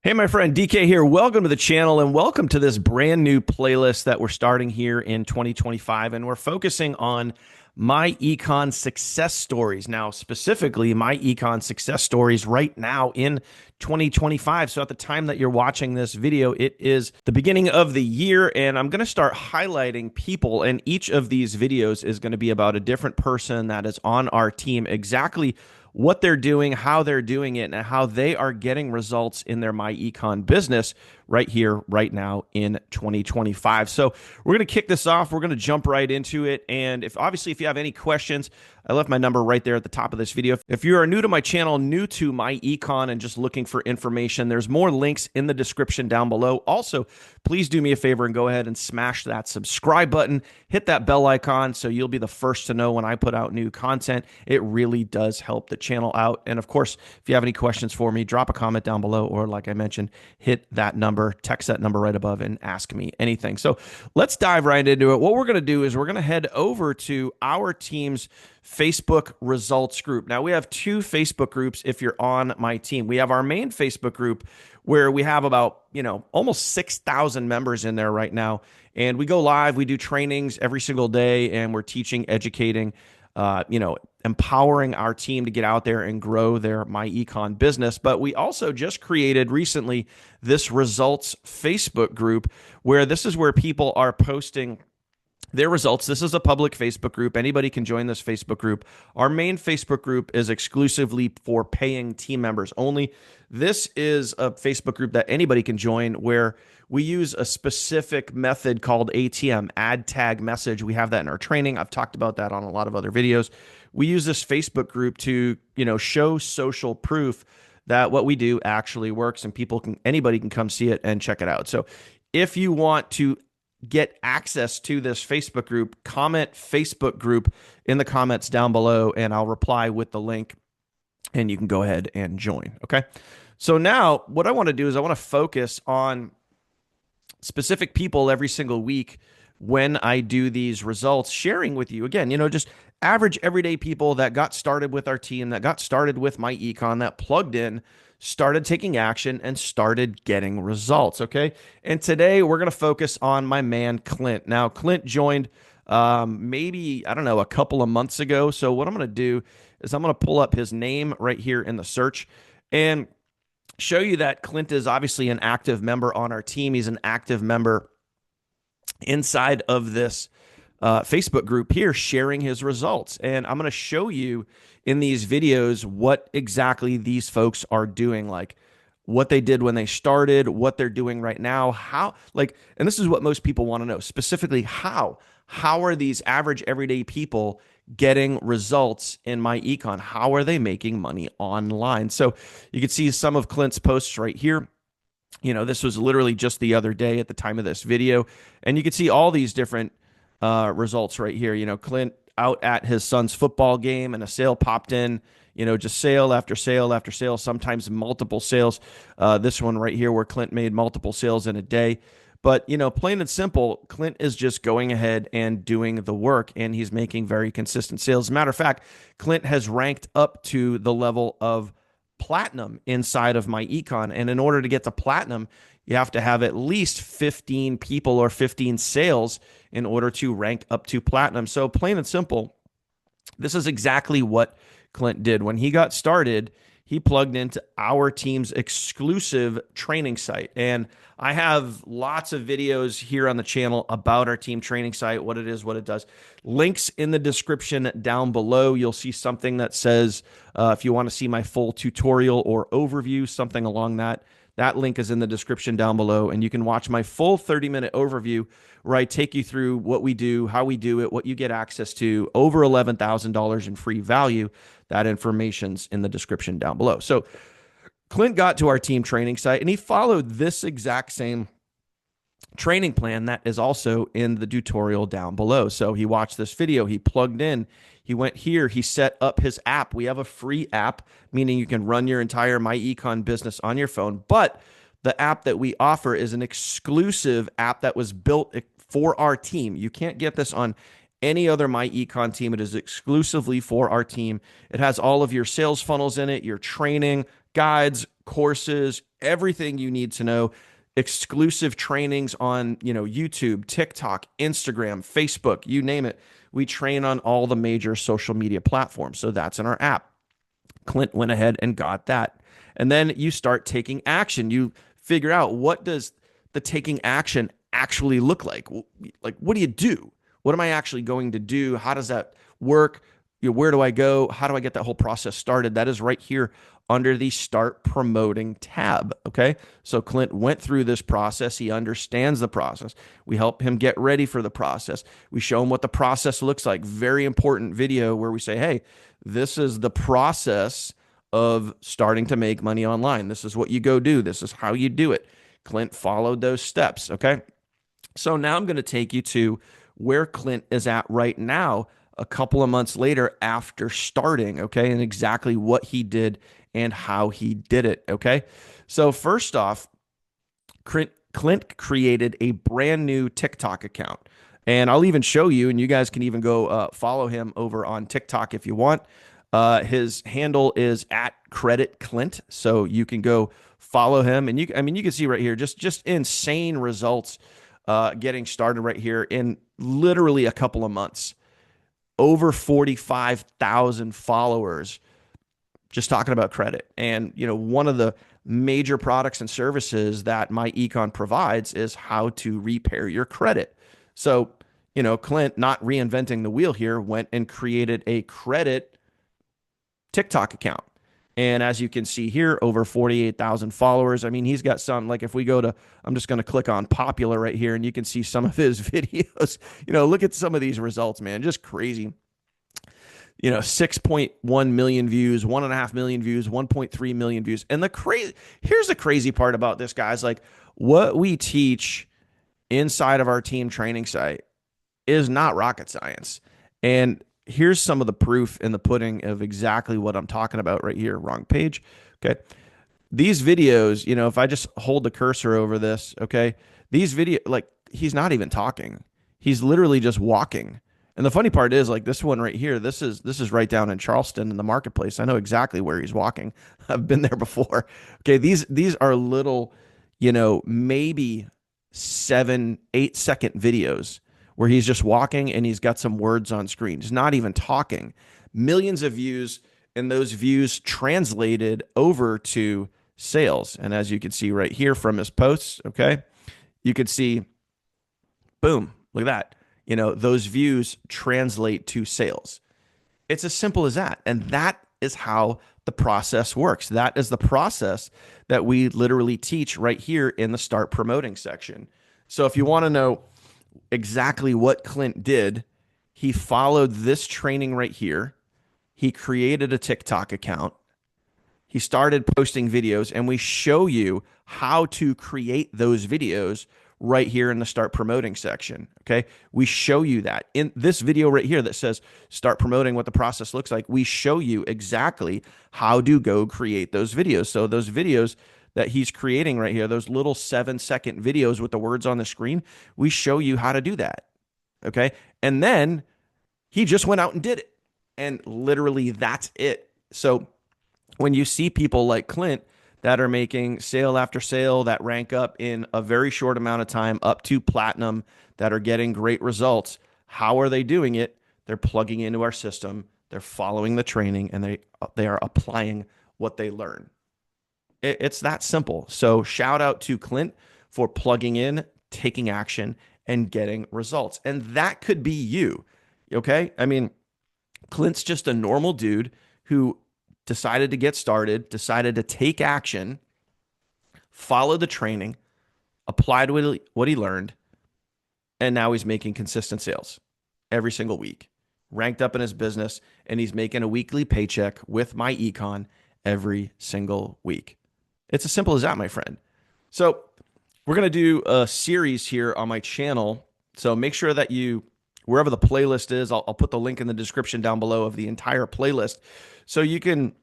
Hey, my friend DK here. Welcome to the channel and welcome to this brand new playlist that we're starting here in 2025. And we're focusing on myEcon success stories. Now, specifically, myEcon success stories right now in 2025. So, at the time that you're watching this video, it is the beginning of the year, and I'm going to start highlighting people. And each of these videos is going to be about a different person that is on our team, exactly what they're doing, how they're doing it, and how they are getting results in their myEcon business right here, right now in 2025. So we're going to kick this off. We're going to jump right into it. And if you have any questions, I left my number right there at the top of this video. If you are new to my channel, new to myEcon and just looking for information, there's more links in the description down below. Also, please do me a favor and go ahead and smash that subscribe button, hit that bell icon so you'll be the first to know when I put out new content. It really does help the channel out. And of course, if you have any questions for me, drop a comment down below, or like I mentioned, hit that number, text that number right above and ask me anything. So let's dive right into it. What we're going to do is we're going to head over to our team's Facebook results group. Now, we have two Facebook groups if you're on my team. We have our main Facebook group where we have about, almost 6,000 members in there right now. And we go live, we do trainings every single day, and we're teaching, educating, empowering our team to get out there and grow their myEcon business. But we also just created recently this results Facebook group where this is where people are posting their results. This is a public Facebook group. Anybody can join this Facebook group. Our main Facebook group is exclusively for paying team members only. This is a Facebook group that anybody can join where we use a specific method called ATM, add tag message. We have that in our training. I've talked about that on a lot of other videos. We use this Facebook group to, show social proof that what we do actually works, and anybody can come see it and check it out. So if you want to get access to this Facebook group, comment Facebook group in the comments down below, and I'll reply with the link, and you can go ahead and join. Okay. So now what I want to do is I want to focus on specific people every single week when I do these results, sharing with you again, just average everyday people that got started with our team, that got started with myEcon, that plugged in, started taking action, and started getting results. Okay. And today we're going to focus on my man, Clint. Now, Clint joined maybe, a couple of months ago. So what I'm going to do is I'm going to pull up his name right here in the search and show you that Clint is obviously an active member on our team. He's an active member inside of this Facebook group here, sharing his results. And I'm going to show you in these videos what exactly these folks are doing, like what they did when they started, what they're doing right now, and this is what most people want to know, specifically how are these average everyday people getting results in myEcon? How are they making money online? So you can see some of Clint's posts right here. This was literally just the other day at the time of this video, and you can see all these different results right here. Clint out at his son's football game, and a sale popped in, just sale after sale after sale, sometimes multiple sales. This one right here where Clint made multiple sales in a day. But, plain and simple, Clint is just going ahead and doing the work, and he's making very consistent sales. As a matter of fact, Clint has ranked up to the level of platinum inside of myEcon. And in order to get to platinum, you have to have at least 15 people or 15 sales in order to rank up to platinum. So plain and simple, this is exactly what Clint did. When he got started, he plugged into our team's exclusive training site. And I have lots of videos here on the channel about our team training site, what it is, what it does. Links in the description down below. You'll see something that says, if you want to see my full tutorial or overview, something along that link is in the description down below, and you can watch my full 30-minute overview where I take you through what we do, how we do it, what you get access to, over $11,000 in free value. That information's in the description down below. So Clint got to our team training site, and he followed this exact same training plan that is also in the tutorial down below. So he watched this video, he plugged in, he went here, he set up his app. We have a free app, meaning you can run your entire myEcon business on your phone. But the app that we offer is an exclusive app that was built for our team. You can't get this on any other myEcon team. It is exclusively for our team. It has all of your sales funnels in it, your training, guides, courses, everything you need to know, exclusive trainings on, YouTube, TikTok, Instagram, Facebook, you name it. We train on all the major social media platforms. So that's in our app. Clint went ahead and got that. And then you start taking action. You figure out, what does the taking action actually look like? Like, what do you do? What am I actually going to do? How does that work? Where do I go? How do I get that whole process started? That is right here under the Start Promoting tab. Okay. So Clint went through this process. He understands the process. We help him get ready for the process. We show him what the process looks like. Very important video where we say, hey, this is the process of starting to make money online. This is what you go do. This is how you do it. Clint followed those steps. Okay. So now I'm going to take you to where Clint is at right now, a couple of months later after starting. Okay. And exactly what he did and how he did it. Okay. So first off, Clint created a brand new TikTok account. And I'll even show you, and you guys can even go follow him over on TikTok if you want. His handle is at Credit Clint, so you can go follow him. And you can see right here, just insane results getting started right here in literally a couple of months. Over 45,000 followers just talking about credit. And, one of the major products and services that myEcon provides is how to repair your credit. So, Clint, not reinventing the wheel here, went and created a credit TikTok account. And as you can see here, over 48,000 followers. I mean, he's got some, like if we go to, I'm just going to click on popular right here and you can see some of his videos. Look at some of these results, man, just crazy. 6.1 million views, 1.5 million views, 1.3 million views. And here's the crazy part about this, guys. Like, what we teach inside of our team training site is not rocket science. And here's some of the proof in the pudding of exactly what I'm talking about right here. Wrong page. Okay. These videos, if I just hold the cursor over this, okay, these like, he's not even talking. He's literally just walking. And the funny part is, like, this one right here, this is right down in Charleston in the marketplace. I know exactly where he's walking. I've been there before. Okay, these are little, maybe 7-8 second videos where he's just walking and he's got some words on screen. He's not even talking. Millions of views, and those views translated over to sales. And as you can see right here from his posts, okay, you could see, boom, look at that. Those views translate to sales. It's as simple as that. And that is how the process works. That is the process that we literally teach right here in the Start Promoting section. So if you want to know exactly what Clint did, he followed this training right here. He created a TikTok account. He started posting videos, and we show you how to create those videos right here in the Start Promoting section. Okay. We show you that in this video right here that says Start Promoting, what the process looks like. We show you exactly how to go create those videos. So those videos that he's creating right here, those little 7-second videos with the words on the screen, we show you how to do that. Okay. And then he just went out and did it. And literally that's it. So when you see people like Clint that are making sale after sale, that rank up in a very short amount of time up to platinum, that are getting great results, how are they doing it? They're plugging into our system, they're following the training, and they are applying what they learn. It's that simple. So shout out to Clint for plugging in, taking action, and getting results. And that could be you. Okay. I mean, Clint's just a normal dude who decided to get started, decided to take action, follow the training, applied what he learned, and now he's making consistent sales every single week, ranked up in his business, and he's making a weekly paycheck with myEcon every single week. It's as simple as that, my friend. So we're going to do a series here on my channel. So make sure that wherever the playlist is, I'll put the link in the description down below of the entire playlist. So you can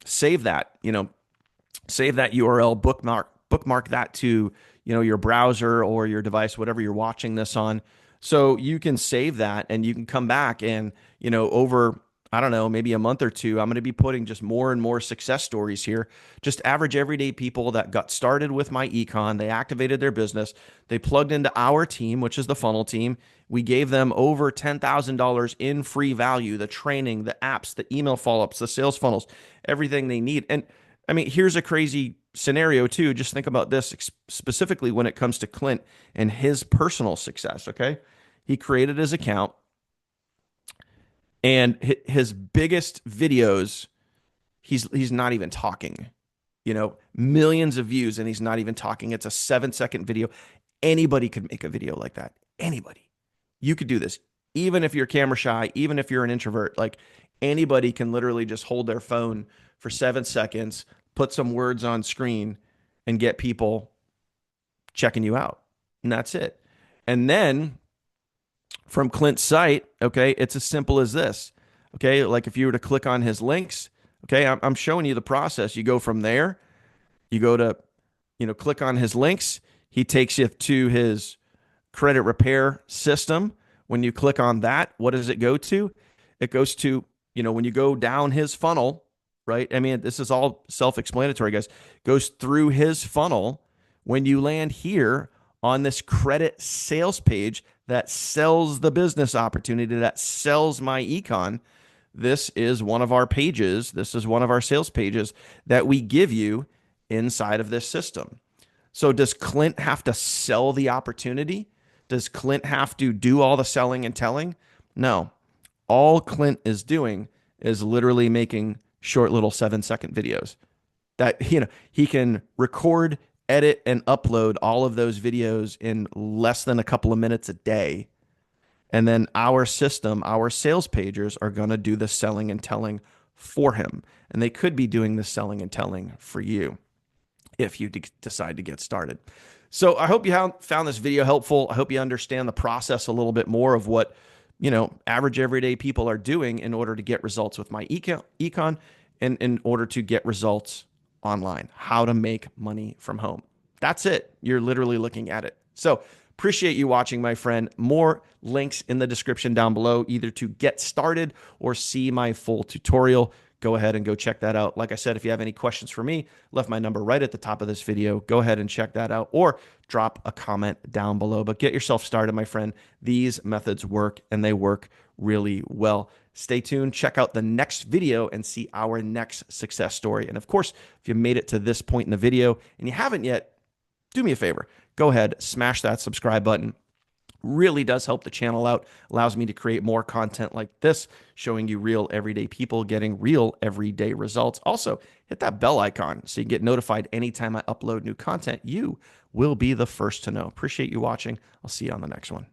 save that, save that URL, bookmark that to, your browser or your device, whatever you're watching this on. So you can save that and you can come back and, over I don't know, maybe a month or two, I'm going to be putting just more and more success stories here. Just average everyday people that got started with myEcon. They activated their business. They plugged into our team, which is the funnel team. We gave them over $10,000 in free value, the training, the apps, the email follow-ups, the sales funnels, everything they need. And I mean, here's a crazy scenario too. Just think about this specifically when it comes to Clint and his personal success. Okay. He created his account and his biggest videos, he's not even talking. Millions of views and he's not even talking. It's a 7-second video. Anybody could make a video like that. Anybody. You could do this. Even if you're camera shy, even if you're an introvert, like anybody can literally just hold their phone for 7 seconds, put some words on screen and get people checking you out. And that's it. And then from Clint's site, okay, it's as simple as this. Okay, like if you were to click on his links, okay, I'm showing you the process. You go from there, you go to, click on his links. He takes you to his credit repair system. When you click on that, what does it go to? It goes to, when you go down his funnel, right? I mean, this is all self-explanatory, guys. Goes through his funnel. When you land here on this credit sales page that sells the business opportunity, that sells myEcon, this is one of our pages. This is one of our sales pages that we give you inside of this system. So does Clint have to sell the opportunity? Does Clint have to do all the selling and telling? No. All Clint is doing is literally making short little 7-second videos that, he can record, edit, and upload all of those videos in less than a couple of minutes a day. And then our system, our sales pagers are going to do the selling and telling for him. And they could be doing the selling and telling for you if you decide to get started. So I hope you found this video helpful. I hope you understand the process a little bit more of what, average everyday people are doing in order to get results with myEcon and in order to get results online, how to make money from home. That's it. You're literally looking at it. So appreciate you watching, my friend. More links in the description down below, either to get started or see my full tutorial. Go ahead and go check that out. Like I said, if you have any questions for me, left my number right at the top of this video. Go ahead and check that out or drop a comment down below. But get yourself started, my friend. These methods work and they work really well. Stay tuned. Check out the next video and see our next success story. And of course, if you made it to this point in the video and you haven't yet, do me a favor. Go ahead, smash that subscribe button. Really does help the channel out, allows me to create more content like this, showing you real everyday people getting real everyday results. Also, hit that bell icon so you get notified anytime I upload new content. You will be the first to know. Appreciate you watching. I'll see you on the next one.